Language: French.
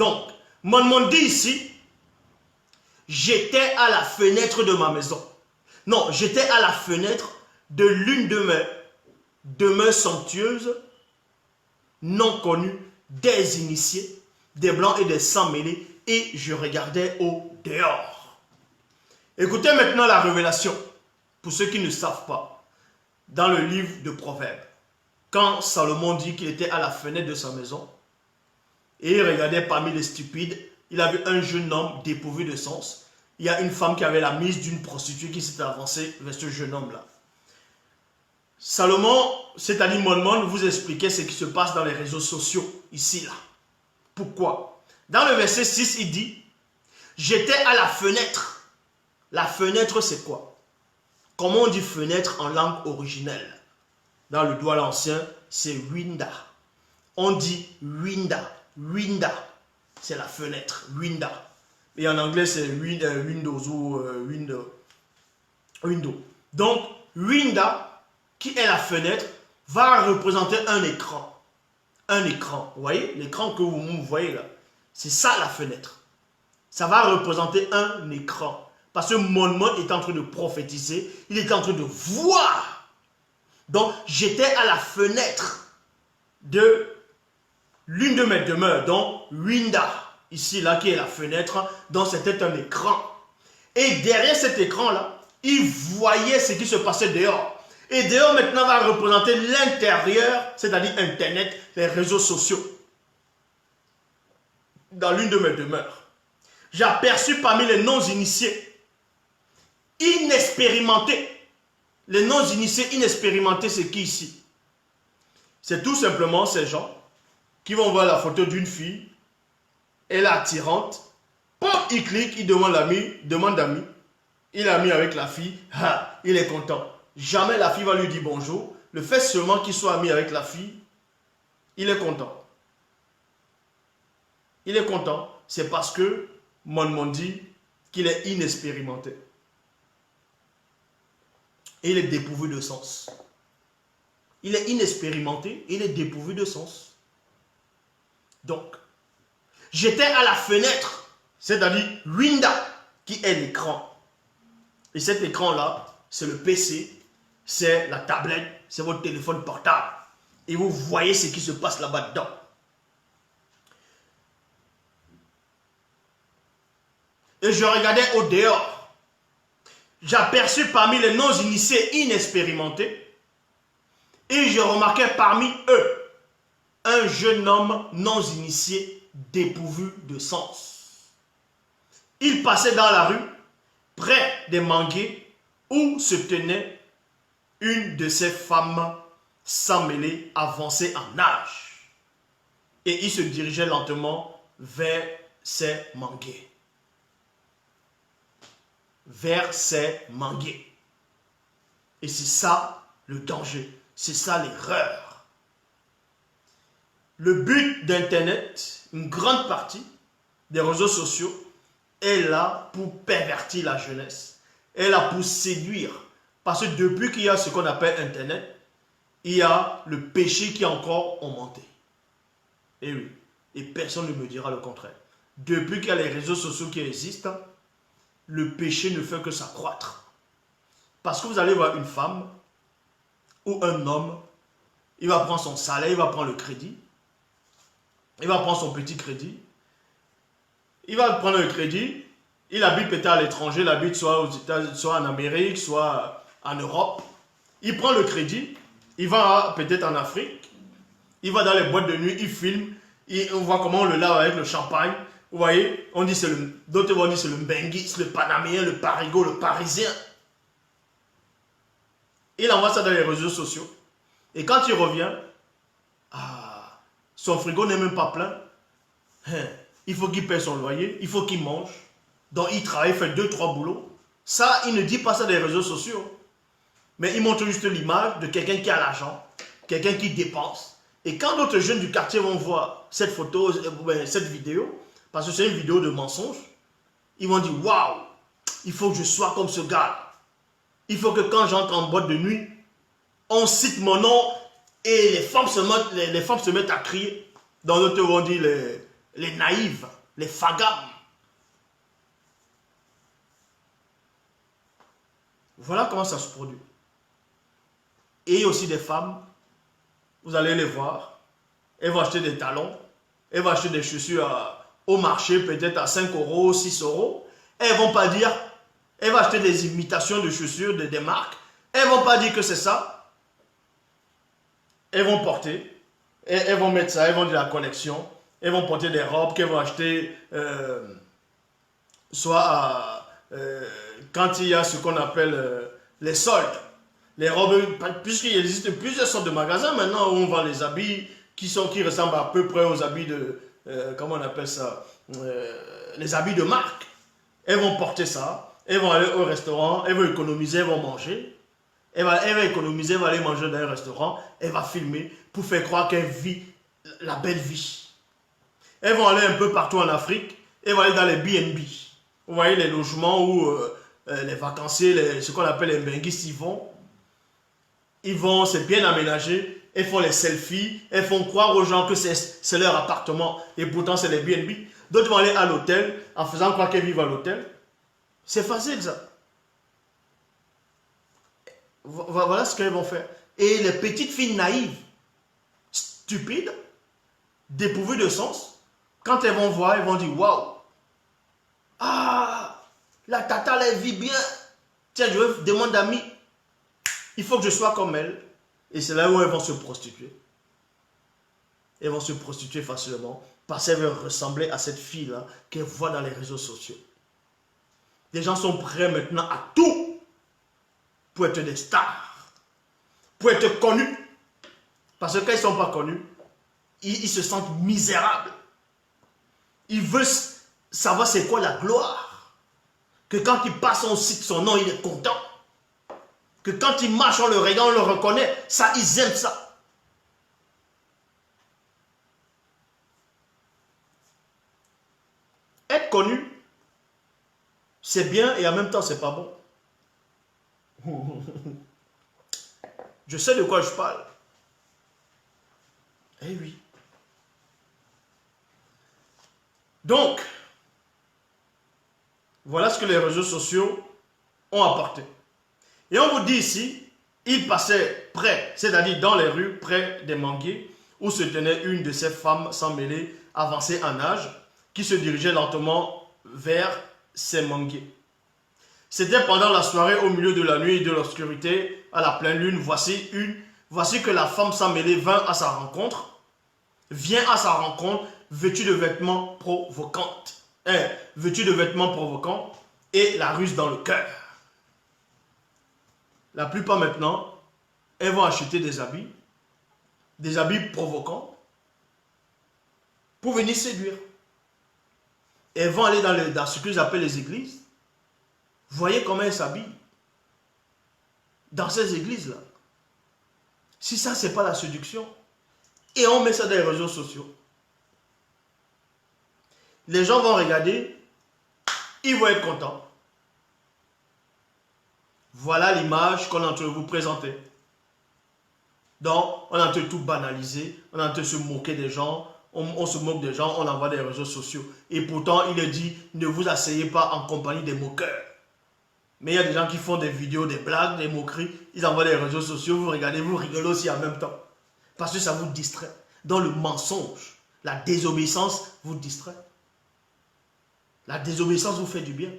Donc, mon dit ici, j'étais à la fenêtre de ma maison. Non, j'étais à la fenêtre de l'une de mes demeures somptueuses, non connues, des initiés, des blancs et des sans-mêlés, et je regardais au dehors. Écoutez maintenant la révélation, pour ceux qui ne savent pas, dans le livre de Proverbes. Quand Salomon dit qu'il était à la fenêtre de sa maison, et il regardait parmi les stupides, il a vu un jeune homme dépourvu de sens. Il y a une femme qui avait la mise d'une prostituée qui s'est avancée vers ce jeune homme-là. Salomon, c'est-à-dire Mon, vous expliquait ce qui se passe dans les réseaux sociaux, ici, là. Pourquoi? Dans le verset 6, il dit, j'étais à la fenêtre. La fenêtre, c'est quoi? Comment on dit fenêtre en langue originelle? Dans le droit l'ancien, c'est winda. On dit winda. Winda, c'est la fenêtre. Winda. Et en anglais, c'est windows ou window. Donc, winda, qui est la fenêtre, va représenter un écran. Un écran. Vous voyez? L'écran que vous voyez là. C'est ça la fenêtre. Ça va représenter un écran. Parce que mon est en train de prophétiser. Il est en train de voir. Donc, j'étais à la fenêtre de l'une de mes demeures, donc winda. Ici, là, qui est la fenêtre. Donc, c'était un écran. Et derrière cet écran-là, il voyait ce qui se passait dehors. Et dehors, maintenant, va représenter l'intérieur, c'est-à-dire Internet, les réseaux sociaux. Dans l'une de mes demeures. J'ai aperçu parmi les non-initiés, inexpérimentés. Les non-initiés inexpérimentés, c'est qui ici? C'est tout simplement ces gens qui vont voir la photo d'une fille. Elle est attirante. Pop, il clique, il demande l'ami, demande d'amis. Il a mis avec la fille. Ah, il est content. Jamais la fille va lui dire bonjour. Le fait seulement qu'il soit ami avec la fille, il est content. Il est content. C'est parce que Mon dit qu'il est inexpérimenté. Et il est dépourvu de sens. Il est inexpérimenté et il est dépourvu de sens. Donc, j'étais à la fenêtre, c'est-à-dire winda, qui est l'écran. Et cet écran-là, c'est le PC, c'est la tablette, c'est votre téléphone portable. Et vous voyez ce qui se passe là-bas dedans. Et je regardais au dehors. J'aperçus parmi les non-initiés inexpérimentés. Et je remarquais parmi eux un jeune homme non-initié dépourvu de sens. Il passait dans la rue, près des manguiers, où se tenait une de ces femmes sans mêlée avancée en âge. Et il se dirigeait lentement vers ces manguiers. Vers ces manguiers. Et c'est ça le danger. C'est ça l'erreur. Le but d'Internet, une grande partie des réseaux sociaux, est là pour pervertir la jeunesse. Est là pour séduire. Parce que depuis qu'il y a ce qu'on appelle Internet, il y a le péché qui a encore augmenté. Et oui. Et personne ne me dira le contraire. Depuis qu'il y a les réseaux sociaux qui existent, le péché ne fait que s'accroître. Parce que vous allez voir une femme ou un homme, il va prendre son salaire, il va prendre le crédit, il va prendre son petit crédit, il va prendre le crédit, il habite peut-être à l'étranger, il habite soit aux États-Unis, soit en Amérique, soit en Europe. Il prend le crédit, il va peut-être en Afrique, il va dans les boîtes de nuit, il filme, on voit comment on le lave avec le champagne. Vous voyez, on dit d'autres vont dire c'est le Benguis, le Panaméen, le Parigot, le Parisien. Il envoie ça dans les réseaux sociaux. Et quand il revient, son frigo n'est même pas plein. Il faut qu'il paie son loyer, il faut qu'il mange. Donc il travaille, fait 2-3 boulots. Ça, il ne dit pas ça dans les réseaux sociaux. Mais il montre juste l'image de quelqu'un qui a l'argent, quelqu'un qui dépense. Et quand d'autres jeunes du quartier vont voir cette photo, cette vidéo, parce que c'est une vidéo de mensonge, ils vont dire, waouh, il faut que je sois comme ce gars. Il faut que quand j'entre en boîte de nuit, on cite mon nom et les femmes se mettent à crier. Dans d'autres vont dire les naïves, les fagams. Voilà comment ça se produit. Et aussi des femmes, vous allez les voir, elles vont acheter des talons, elles vont acheter des chaussures au marché peut-être à 5 euros, 6 euros. Elles ne vont pas dire, elles vont acheter des imitations de chaussures des marques. Elles ne vont pas dire que c'est ça. Elles vont porter, elles vont mettre ça, elles vont de la collection. Elles vont porter des robes qu'elles vont acheter quand il y a ce qu'on appelle les soldes. Les robes, puisqu'il existe plusieurs sortes de magasins maintenant où on vend les habits qui ressemblent à peu près aux habits de, comment on appelle ça, les habits de marque. Elles vont porter ça, elles vont aller au restaurant, elles vont économiser, elles vont manger. Elle va économiser, elle va aller manger dans un restaurant, elle va filmer pour faire croire qu'elle vit la belle vie. Elles vont aller un peu partout en Afrique, elles vont aller dans les BNB. Vous voyez les logements où les vacanciers, ce qu'on appelle les benguistes, ils vont, c'est bien aménagé, elles font les selfies, elles font croire aux gens que c'est leur appartement et pourtant c'est les BNB. D'autres vont aller à l'hôtel en faisant croire qu'elles vivent à l'hôtel. C'est facile ça. Voilà ce qu'elles vont faire. Et les petites filles naïves, stupides, dépourvues de sens, quand elles vont voir, elles vont dire waouh, ah, la tata elle vit bien. Tiens, je demande d'amis. Il faut que je sois comme elle. Et c'est là où elles vont se prostituer. Elles vont se prostituer facilement parce qu'elles veulent ressembler à cette fille-là qu'elles voient dans les réseaux sociaux. Les gens sont prêts maintenant à tout pour être des stars, pour être connus. Parce que quand ils ne sont pas connus, ils se sentent misérables. Ils veulent savoir c'est quoi la gloire. Que quand il passe, on cite son nom, il est content. Que quand il marche, on le regarde, on le reconnaît. Ça, ils aiment ça. Être connu, c'est bien et en même temps, c'est pas bon. Je sais de quoi je parle. Eh oui. Donc, voilà ce que les réseaux sociaux ont apporté. Et on vous dit ici, il passait près, c'est-à-dire dans les rues, près des manguiers, où se tenait une de ces femmes sans mêler, avancée en âge, qui se dirigeait lentement vers ces manguiers. C'était pendant la soirée, au milieu de la nuit et de l'obscurité, à la pleine lune. Voici que la femme sans mêler vient à sa rencontre, vêtue de vêtements provocants, et la ruse dans le cœur. La plupart maintenant, elles vont acheter des habits provocants, pour venir séduire. Elles vont aller dans ce qu'ils appellent les églises. Voyez comment elles s'habillent. Dans ces églises-là. Si ça, ce n'est pas la séduction. Et on met ça dans les réseaux sociaux. Les gens vont regarder. Ils vont être contents. Voilà l'image qu'on est en train de vous présenter. Donc, on est en train de tout banaliser. On est en train de se moquer des gens. On se moque des gens. On envoie des réseaux sociaux. Et pourtant, il est dit, ne vous asseyez pas en compagnie des moqueurs. Mais il y a des gens qui font des vidéos, des blagues, des moqueries. Ils envoient les réseaux sociaux. Vous regardez, vous rigolez aussi en même temps. Parce que ça vous distrait. Dans le mensonge, la désobéissance vous distrait. La désobéissance vous fait du bien.